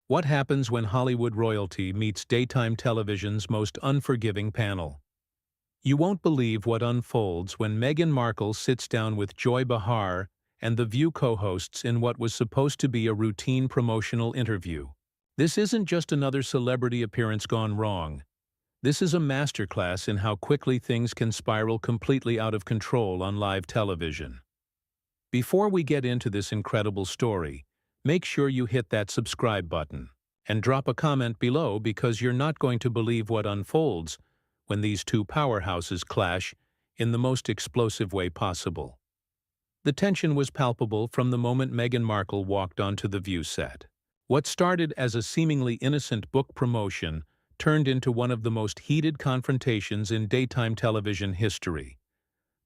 What happens when Hollywood royalty meets daytime television's most unforgiving panel? You won't believe what unfolds when Meghan Markle sits down with Joy Behar and The View co-hosts in what was supposed to be a routine promotional interview. This isn't just another celebrity appearance gone wrong. This is a masterclass in how quickly things can spiral completely out of control on live television. Before we get into this incredible story, make sure you hit that subscribe button and drop a comment below because you're not going to believe what unfolds when these two powerhouses clash in the most explosive way possible. The tension was palpable from the moment Meghan Markle walked onto the View set. What started as a seemingly innocent book promotion turned into one of the most heated confrontations in daytime television history.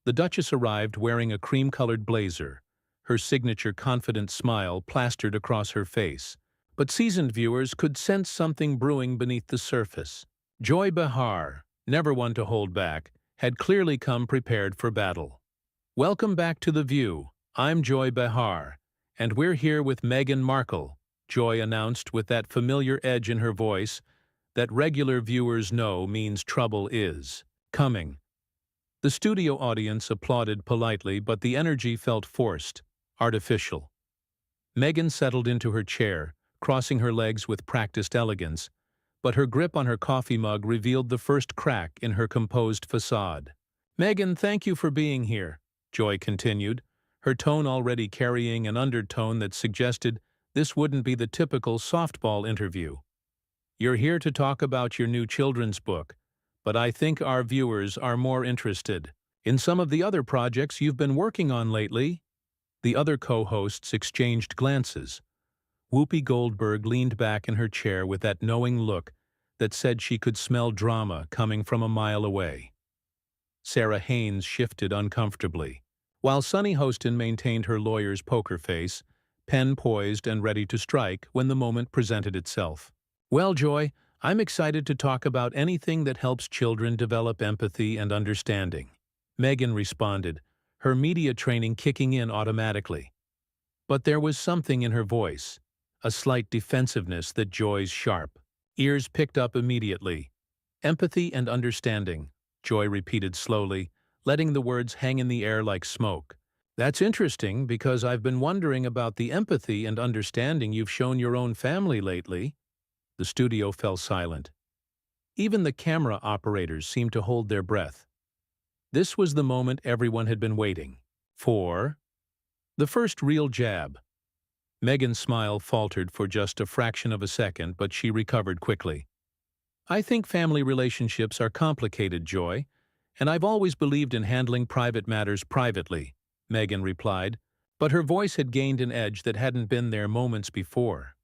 The Duchess arrived wearing a cream-colored blazer, her signature confident smile plastered across her face. But seasoned viewers could sense something brewing beneath the surface. Joy Behar, never one to hold back, had clearly come prepared for battle. Welcome back to The View. I'm Joy Behar, and we're here with Meghan Markle, Joy announced with that familiar edge in her voice that regular viewers know means trouble is coming. The studio audience applauded politely, but the energy felt forced, artificial. Meghan settled into her chair, crossing her legs with practiced elegance, but her grip on her coffee mug revealed the first crack in her composed facade. "Meghan, thank you for being here," Joy continued, her tone already carrying an undertone that suggested this wouldn't be the typical softball interview. "You're here to talk about your new children's book, but I think our viewers are more interested in some of the other projects you've been working on lately." The other co-hosts exchanged glances. Whoopi Goldberg leaned back in her chair with that knowing look that said she could smell drama coming from a mile away. Sarah Haynes shifted uncomfortably, while Sunny Hostin maintained her lawyer's poker face, pen poised and ready to strike when the moment presented itself. "Well, Joy, I'm excited to talk about anything that helps children develop empathy and understanding," Meghan responded, her media training kicking in automatically. But there was something in her voice, a slight defensiveness that Joy's sharp ears picked up immediately. "Empathy and understanding," Joy repeated slowly, letting the words hang in the air like smoke. "That's interesting because I've been wondering about the empathy and understanding you've shown your own family lately." The studio fell silent. Even the camera operators seemed to hold their breath. This was the moment everyone had been waiting for. The first real jab. Meghan's smile faltered for just a fraction of a second, but she recovered quickly. "I think family relationships are complicated, Joy, and I've always believed in handling private matters privately," Meghan replied, but her voice had gained an edge that hadn't been there moments before.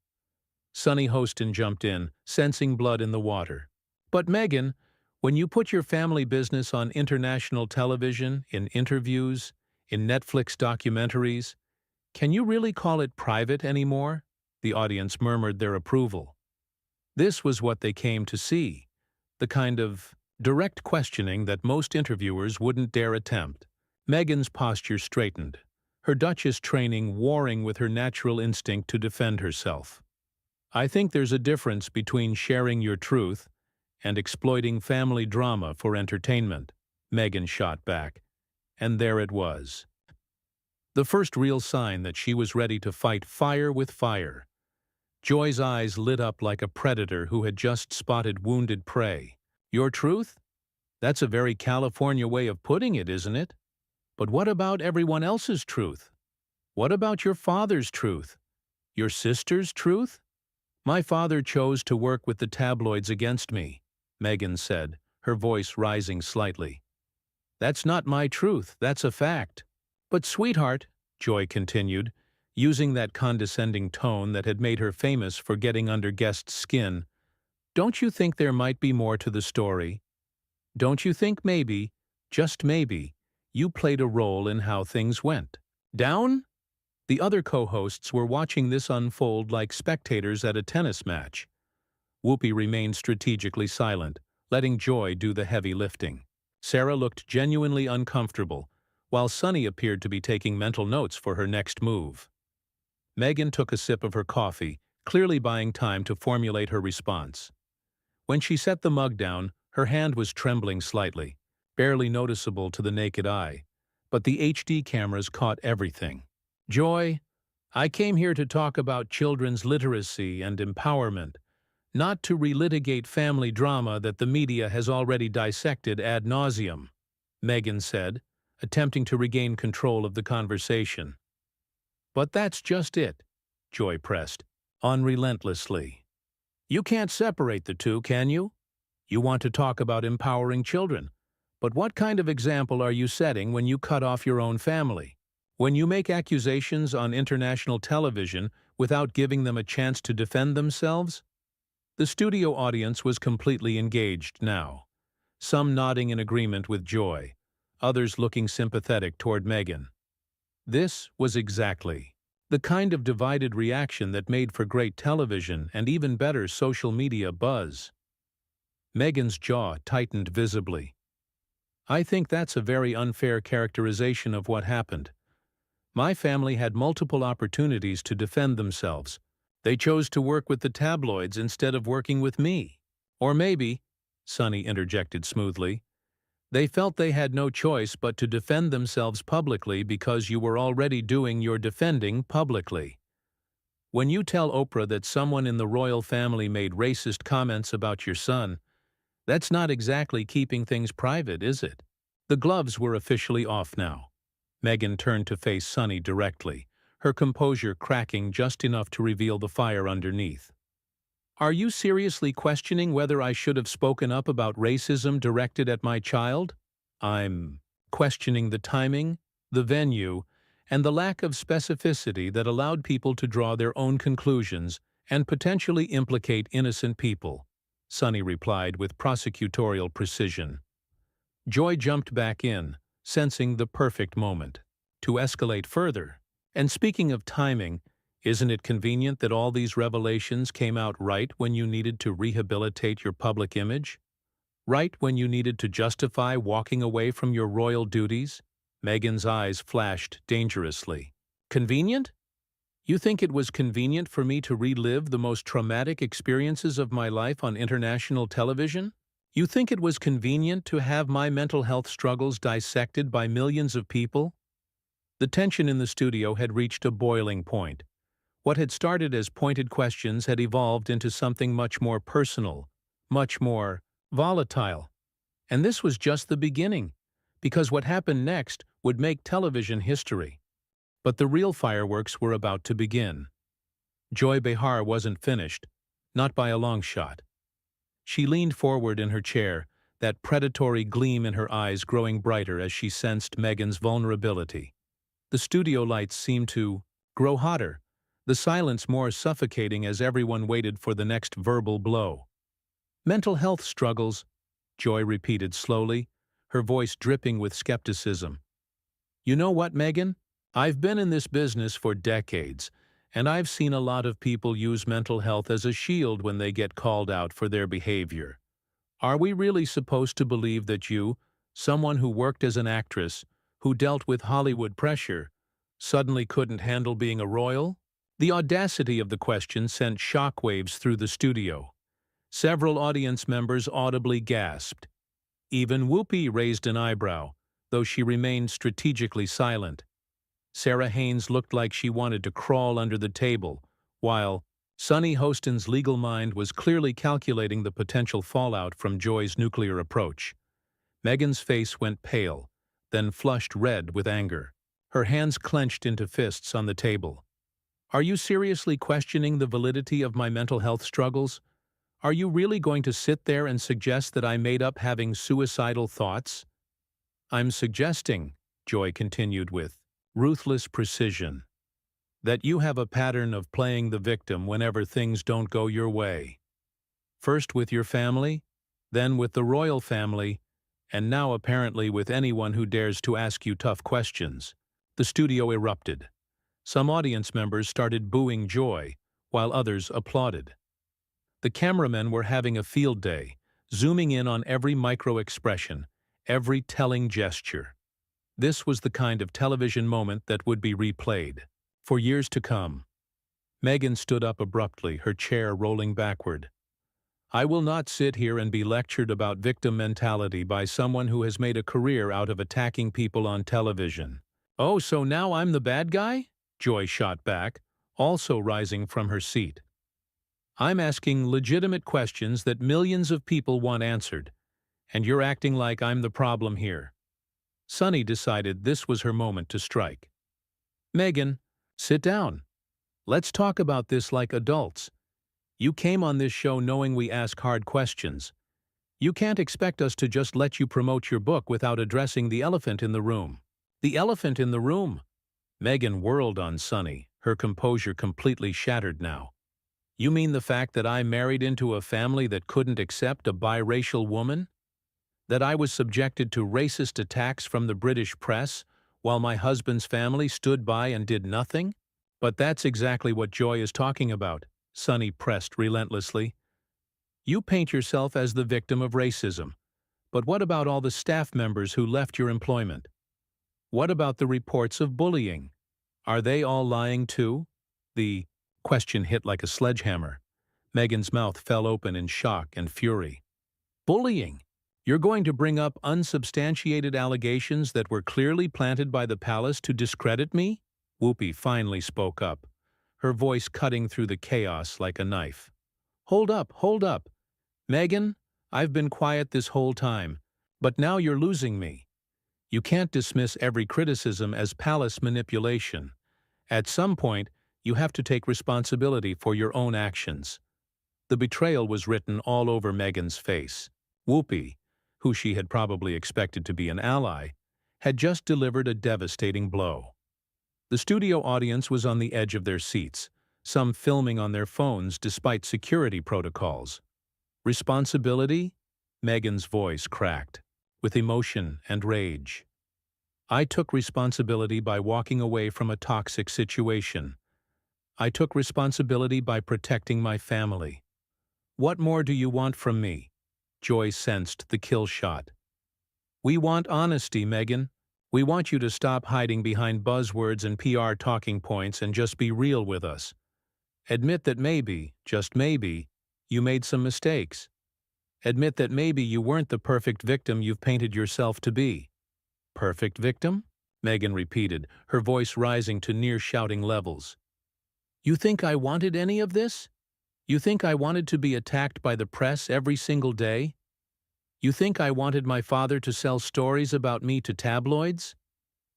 Sunny Hostin jumped in, sensing blood in the water. "But Meghan, when you put your family business on international television, in interviews, in Netflix documentaries, can you really call it private anymore?" The audience murmured their approval. This was what they came to see, the kind of direct questioning that most interviewers wouldn't dare attempt. Meghan's posture straightened, her Duchess training warring with her natural instinct to defend herself. "I think there's a difference between sharing your truth and exploiting family drama for entertainment," Meghan shot back. And there it was. The first real sign that she was ready to fight fire with fire. Joy's eyes lit up like a predator who had just spotted wounded prey. "Your truth? That's a very California way of putting it, isn't it? But what about everyone else's truth? What about your father's truth? Your sister's truth?" "My father chose to work with the tabloids against me," Meghan said, her voice rising slightly. "That's not my truth, that's a fact." "But sweetheart," Joy continued, using that condescending tone that had made her famous for getting under guests' skin, "don't you think there might be more to the story? Don't you think maybe, just maybe, you played a role in how things went down?" The other co-hosts were watching this unfold like spectators at a tennis match. Whoopi remained strategically silent, letting Joy do the heavy lifting. Sarah looked genuinely uncomfortable, while Sunny appeared to be taking mental notes for her next move. Meghan took a sip of her coffee, clearly buying time to formulate her response. When she set the mug down, her hand was trembling slightly, barely noticeable to the naked eye, but the HD cameras caught everything. "Joy, I came here to talk about children's literacy and empowerment, not to relitigate family drama that the media has already dissected ad nauseum," Meghan said, attempting to regain control of the conversation. "But that's just it," Joy pressed, unrelentlessly. "You can't separate the two, can you? You want to talk about empowering children, but what kind of example are you setting when you cut off your own family? When you make accusations on international television without giving them a chance to defend themselves?" The studio audience was completely engaged now, some nodding in agreement with Joy, others looking sympathetic toward Meghan. This was exactly the kind of divided reaction that made for great television and even better social media buzz. Meghan's jaw tightened visibly. "I think that's a very unfair characterization of what happened. My family had multiple opportunities to defend themselves. They chose to work with the tabloids instead of working with me. Or maybe," Sunny interjected smoothly, "they felt they had no choice but to defend themselves publicly because you were already doing your defending publicly. When you tell Oprah that someone in the royal family made racist comments about your son, that's not exactly keeping things private, is it?" The gloves were officially off now. Meghan turned to face Sunny directly, her composure cracking just enough to reveal the fire underneath. "Are you seriously questioning whether I should have spoken up about racism directed at my child? I'm questioning the timing, the venue, and the lack of specificity that allowed people to draw their own conclusions and potentially implicate innocent people," Sunny replied with prosecutorial precision. Joy jumped back in, sensing the perfect moment to escalate further. "And speaking of timing, isn't it convenient that all these revelations came out right when you needed to rehabilitate your public image? Right when you needed to justify walking away from your royal duties?" Meghan's eyes flashed dangerously. "Convenient? You think it was convenient for me to relive the most traumatic experiences of my life on international television? You think it was convenient to have my mental health struggles dissected by millions of people?" The tension in the studio had reached a boiling point. What had started as pointed questions had evolved into something much more personal, much more volatile. And this was just the beginning, because what happened next would make television history. But the real fireworks were about to begin. Joy Behar wasn't finished, not by a long shot. She leaned forward in her chair, that predatory gleam in her eyes growing brighter as she sensed Meghan's vulnerability. The studio lights seemed to grow hotter, the silence more suffocating as everyone waited for the next verbal blow. "Mental health struggles," Joy repeated slowly, her voice dripping with skepticism. "You know what, Meghan? I've been in this business for decades, and I've seen a lot of people use mental health as a shield when they get called out for their behavior. Are we really supposed to believe that you, someone who worked as an actress, who dealt with Hollywood pressure, suddenly couldn't handle being a royal?" The audacity of the question sent shockwaves through the studio. Several audience members audibly gasped. Even Whoopi raised an eyebrow, though she remained strategically silent. Sarah Haynes looked like she wanted to crawl under the table, while Sunny Hostin's legal mind was clearly calculating the potential fallout from Joy's nuclear approach. Meghan's face went pale, then flushed red with anger. Her hands clenched into fists on the table. "Are you seriously questioning the validity of my mental health struggles? Are you really going to sit there and suggest that I made up having suicidal thoughts?" "I'm suggesting," Joy continued with ruthless precision, "that you have a pattern of playing the victim whenever things don't go your way. First with your family, then with the royal family, and now apparently with anyone who dares to ask you tough questions." The studio erupted. Some audience members started booing Joy, while others applauded. The cameramen were having a field day, zooming in on every micro-expression, every telling gesture. This was the kind of television moment that would be replayed for years to come. Meghan stood up abruptly, her chair rolling backward. I will not sit here and be lectured about victim mentality by someone who has made a career out of attacking people on television. Oh, so now I'm the bad guy? Joy shot back, also rising from her seat. I'm asking legitimate questions that millions of people want answered, and you're acting like I'm the problem here. Sunny decided this was her moment to strike. Meghan, sit down. Let's talk about this like adults. You came on this show knowing we ask hard questions. You can't expect us to just let you promote your book without addressing the elephant in the room. The elephant in the room? Meghan whirled on Sunny, her composure completely shattered now. You mean the fact that I married into a family that couldn't accept a biracial woman? That I was subjected to racist attacks from the British press, while my husband's family stood by and did nothing? But that's exactly what Joy is talking about, Sunny pressed relentlessly. You paint yourself as the victim of racism. But what about all the staff members who left your employment? What about the reports of bullying? Are they all lying too? The question hit like a sledgehammer. Meghan's mouth fell open in shock and fury. Bullying? You're going to bring up unsubstantiated allegations that were clearly planted by the palace to discredit me? Whoopi finally spoke up, her voice cutting through the chaos like a knife. Hold up. Meghan, I've been quiet this whole time, but now you're losing me. You can't dismiss every criticism as palace manipulation. At some point, you have to take responsibility for your own actions. The betrayal was written all over Meghan's face. Whoopi, who she had probably expected to be an ally, had just delivered a devastating blow. The studio audience was on the edge of their seats, some filming on their phones despite security protocols. Responsibility? Meghan's voice cracked, with emotion and rage. I took responsibility by walking away from a toxic situation. I took responsibility by protecting my family. What more do you want from me? Joy sensed the kill shot. We want honesty, Meghan. We want you to stop hiding behind buzzwords and PR talking points and just be real with us. Admit that maybe, just maybe, you made some mistakes. Admit that maybe you weren't the perfect victim you've painted yourself to be. Perfect victim? Meghan repeated, her voice rising to near-shouting levels. You think I wanted any of this? You think I wanted to be attacked by the press every single day? You think I wanted my father to sell stories about me to tabloids?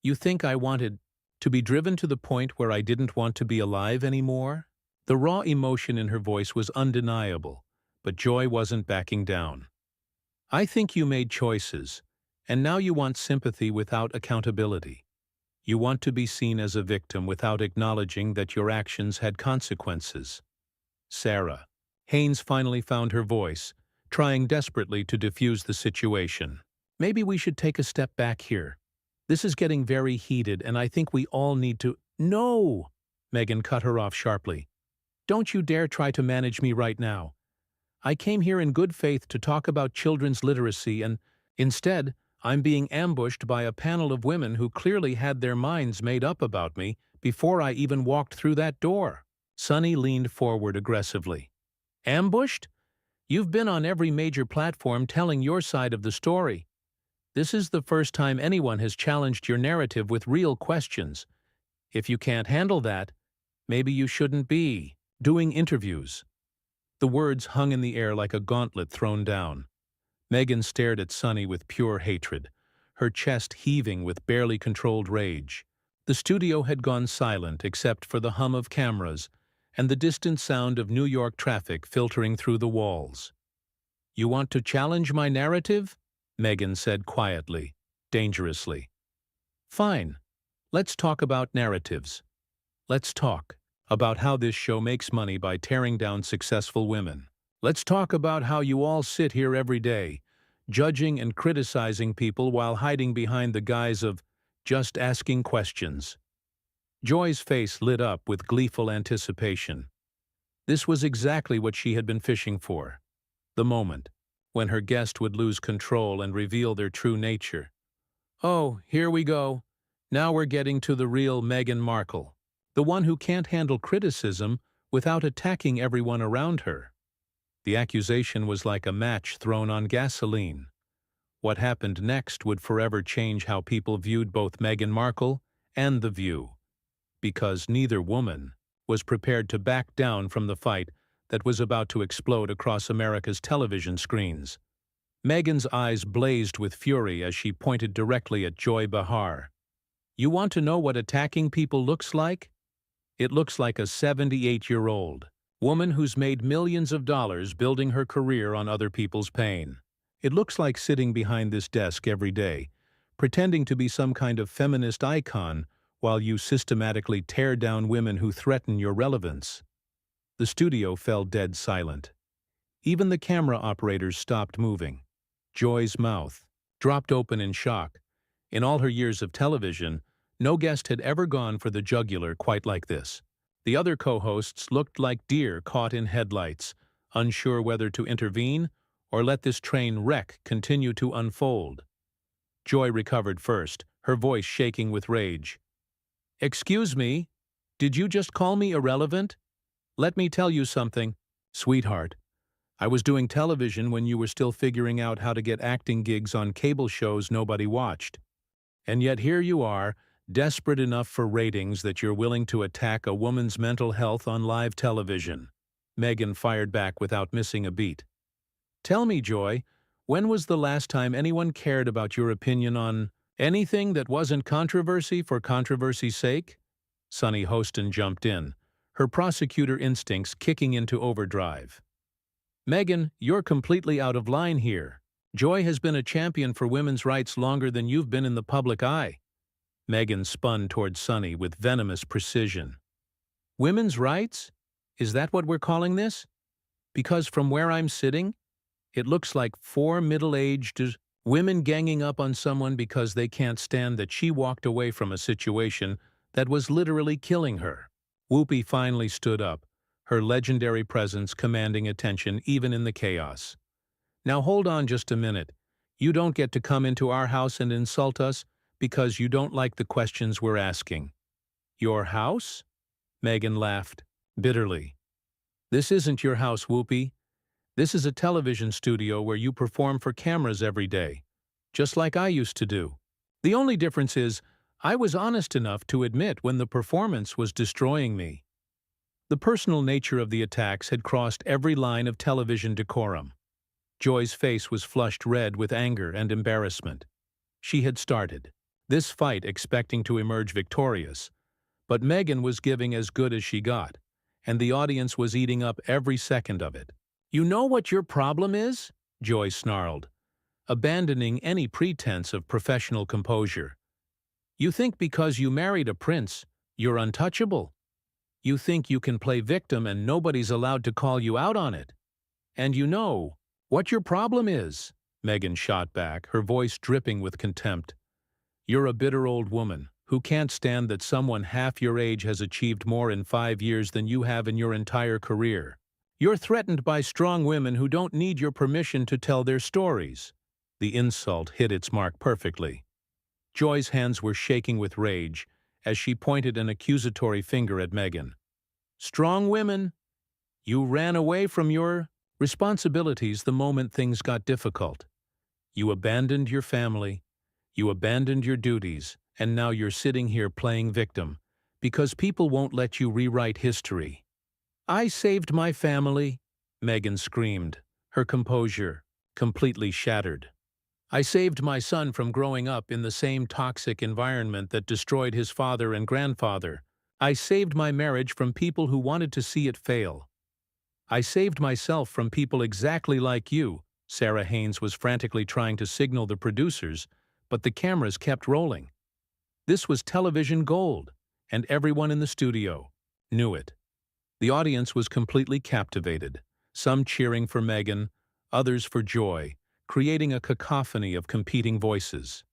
You think I wanted to be driven to the point where I didn't want to be alive anymore? The raw emotion in her voice was undeniable, but Joy wasn't backing down. I think you made choices, and now you want sympathy without accountability. You want to be seen as a victim without acknowledging that your actions had consequences. Sarah. Haynes finally found her voice, trying desperately to diffuse the situation. Maybe we should take a step back here. This is getting very heated, and I think we all need to— No! Meghan cut her off sharply. Don't you dare try to manage me right now. I came here in good faith to talk about children's literacy, and instead, I'm being ambushed by a panel of women who clearly had their minds made up about me before I even walked through that door. Sunny leaned forward aggressively. Ambushed? You've been on every major platform telling your side of the story. This is the first time anyone has challenged your narrative with real questions. If you can't handle that, maybe you shouldn't be doing interviews. The words hung in the air like a gauntlet thrown down. Meghan stared at Sunny with pure hatred, her chest heaving with barely controlled rage. The studio had gone silent except for the hum of cameras and the distant sound of New York traffic filtering through the walls. You want to challenge my narrative? Meghan said quietly, dangerously. Fine. Let's talk about narratives. Let's talk about how this show makes money by tearing down successful women. Let's talk about how you all sit here every day, judging and criticizing people while hiding behind the guise of just asking questions. Joy's face lit up with gleeful anticipation. This was exactly what she had been fishing for. The moment when her guest would lose control and reveal their true nature. Oh, here we go. Now we're getting to the real Meghan Markle. The one who can't handle criticism, without attacking everyone around her. The accusation was like a match thrown on gasoline. What happened next would forever change how people viewed both Meghan Markle and The View, because neither woman was prepared to back down from the fight that was about to explode across America's television screens. Meghan's eyes blazed with fury as she pointed directly at Joy Behar. "You want to know what attacking people looks like? It looks like a 78-year-old woman who's made millions of dollars building her career on other people's pain. It looks like sitting behind this desk every day, pretending to be some kind of feminist icon while you systematically tear down women who threaten your relevance." The studio fell dead silent. Even the camera operators stopped moving. Joy's mouth dropped open in shock. In all her years of television, no guest had ever gone for the jugular quite like this. The other co-hosts looked like deer caught in headlights, unsure whether to intervene or let this train wreck continue to unfold. Joy recovered first, her voice shaking with rage. "Excuse me, did you just call me irrelevant? Let me tell you something, sweetheart. I was doing television when you were still figuring out how to get acting gigs on cable shows nobody watched. And yet here you are, desperate enough for ratings that you're willing to attack a woman's mental health on live television." Meghan fired back without missing a beat. "Tell me, Joy, when was the last time anyone cared about your opinion on anything that wasn't controversy for controversy's sake?" Sunny Hostin jumped in, her prosecutor instincts kicking into overdrive. "Meghan, you're completely out of line here. Joy has been a champion for women's rights longer than you've been in the public eye." Meghan spun toward Sunny with venomous precision. "Women's rights? Is that what we're calling this? Because from where I'm sitting, it looks like four middle-aged women ganging up on someone because they can't stand that she walked away from a situation that was literally killing her." Whoopi finally stood up, her legendary presence commanding attention even in the chaos. "Now hold on just a minute. You don't get to come into our house and insult us because you don't like the questions we're asking." "Your house?" Meghan laughed bitterly. "This isn't your house, Whoopi. This is a television studio where you perform for cameras every day, just like I used to do. The only difference is I was honest enough to admit when the performance was destroying me." The personal nature of the attacks had crossed every line of television decorum. Joy's face was flushed red with anger and embarrassment. She had started this fight expecting to emerge victorious, but Meghan was giving as good as she got, and the audience was eating up every second of it. "You know what your problem is?" Joy snarled, abandoning any pretense of professional composure. "You think because you married a prince, you're untouchable. You think you can play victim and nobody's allowed to call you out on it. And you know what your problem is," Meghan shot back, her voice dripping with contempt. "You're a bitter old woman who can't stand that someone half your age has achieved more in 5 years than you have in your entire career. You're threatened by strong women who don't need your permission to tell their stories." The insult hit its mark perfectly. Joy's hands were shaking with rage as she pointed an accusatory finger at Meghan. "Strong women? You ran away from your responsibilities the moment things got difficult. You abandoned your family, you abandoned your duties, and now you're sitting here playing victim because people won't let you rewrite history." "I saved my family," Meghan screamed, her composure completely shattered. "I saved my son from growing up in the same toxic environment that destroyed his father and grandfather. I saved my marriage from people who wanted to see it fail. I saved myself from people exactly like you." Sarah Haynes was frantically trying to signal the producers, but the cameras kept rolling. This was television gold, and everyone in the studio knew it. The audience was completely captivated, some cheering for Meghan, others for Joy, creating a cacophony of competing voices.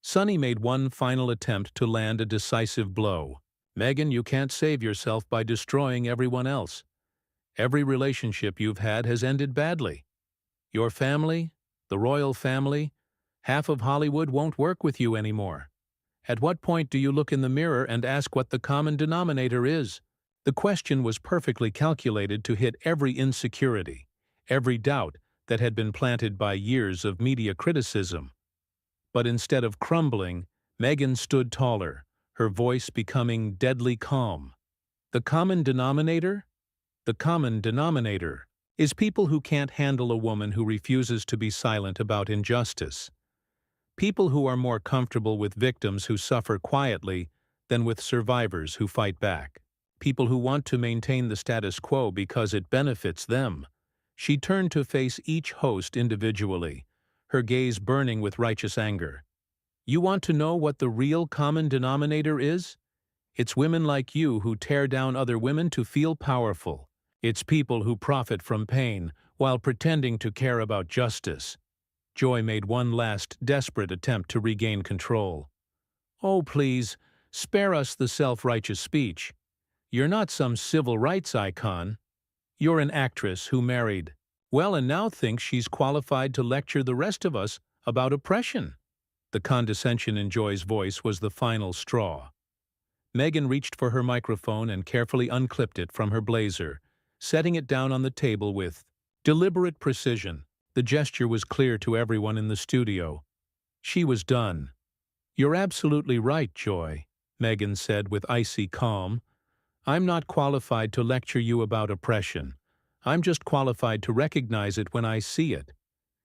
Sunny made one final attempt to land a decisive blow. "Meghan, you can't save yourself by destroying everyone else. Every relationship you've had has ended badly. Your family, the royal family, half of Hollywood won't work with you anymore. At what point do you look in the mirror and ask what the common denominator is? The question was perfectly calculated to hit every insecurity, every doubt that had been planted by years of media criticism. But instead of crumbling, Meghan stood taller, her voice becoming deadly calm. The common denominator? The common denominator is people who can't handle a woman who refuses to be silent about injustice. People who are more comfortable with victims who suffer quietly than with survivors who fight back. People who want to maintain the status quo because it benefits them. She turned to face each host individually, her gaze burning with righteous anger. You want to know what the real common denominator is? It's women like you who tear down other women to feel powerful. It's people who profit from pain while pretending to care about justice. Joy made one last desperate attempt to regain control. Oh, please, spare us the self-righteous speech. You're not some civil rights icon. You're an actress who married well and now thinks she's qualified to lecture the rest of us about oppression. The condescension in Joy's voice was the final straw. Meghan reached for her microphone and carefully unclipped it from her blazer, setting it down on the table with deliberate precision. The gesture was clear to everyone in the studio. She was done. You're absolutely right, Joy, Meghan said with icy calm. I'm not qualified to lecture you about oppression. I'm just qualified to recognize it when I see it.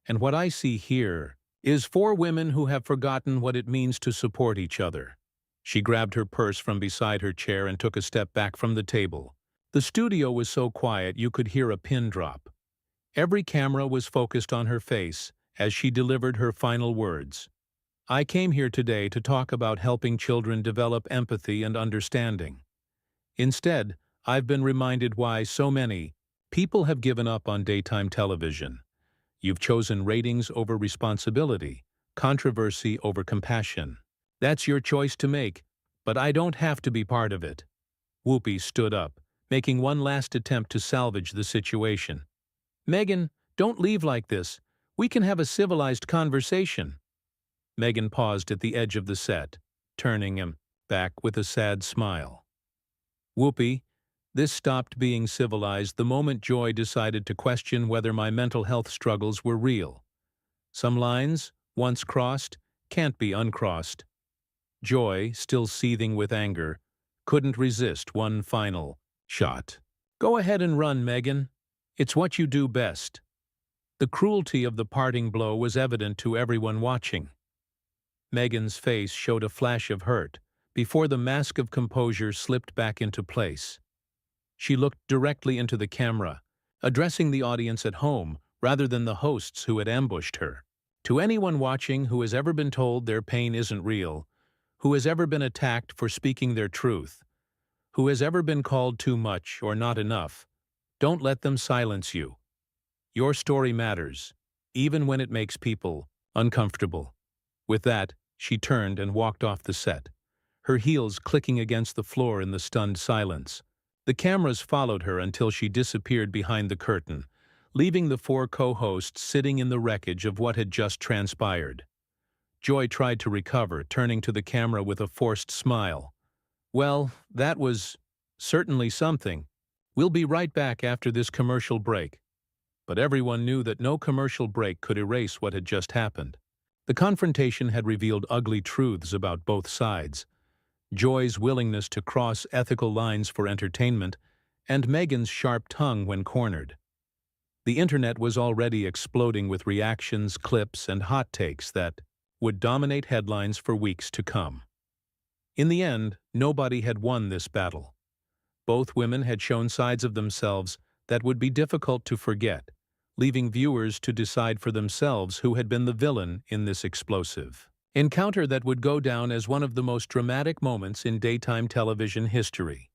And what I see here is 4 women who have forgotten what it means to support each other. She grabbed her purse from beside her chair and took a step back from the table. The studio was so quiet you could hear a pin drop. Every camera was focused on her face as she delivered her final words. I came here today to talk about helping children develop empathy and understanding. Instead, I've been reminded why so many people have given up on daytime television. You've chosen ratings over responsibility, controversy over compassion. That's your choice to make, but I don't have to be part of it. Whoopi stood up, making one last attempt to salvage the situation. Meghan, don't leave like this. We can have a civilized conversation. Meghan paused at the edge of the set, turning him back with a sad smile. Whoopi, this stopped being civilized the moment Joy decided to question whether my mental health struggles were real. Some lines, once crossed, can't be uncrossed. Joy, still seething with anger, couldn't resist one final shot. Go ahead and run, Meghan. It's what you do best. The cruelty of the parting blow was evident to everyone watching. Meghan's face showed a flash of hurt before the mask of composure slipped back into place. She looked directly into the camera, addressing the audience at home rather than the hosts who had ambushed her. To anyone watching who has ever been told their pain isn't real, who has ever been attacked for speaking their truth, who has ever been called too much or not enough, don't let them silence you. Your story matters, even when it makes people uncomfortable. With that, she turned and walked off the set, her heels clicking against the floor in the stunned silence. The cameras followed her until she disappeared behind the curtain, leaving the 4 co-hosts sitting in the wreckage of what had just transpired. Joy tried to recover, turning to the camera with a forced smile. Well, that was certainly something. We'll be right back after this commercial break. But everyone knew that no commercial break could erase what had just happened. The confrontation had revealed ugly truths about both sides. Joy's willingness to cross ethical lines for entertainment, and Meghan's sharp tongue when cornered. The internet was already exploding with reactions, clips, and hot takes that would dominate headlines for weeks to come. In the end, nobody had won this battle. Both women had shown sides of themselves that would be difficult to forget, leaving viewers to decide for themselves who had been the villain in this explosive encounter that would go down as one of the most dramatic moments in daytime television history.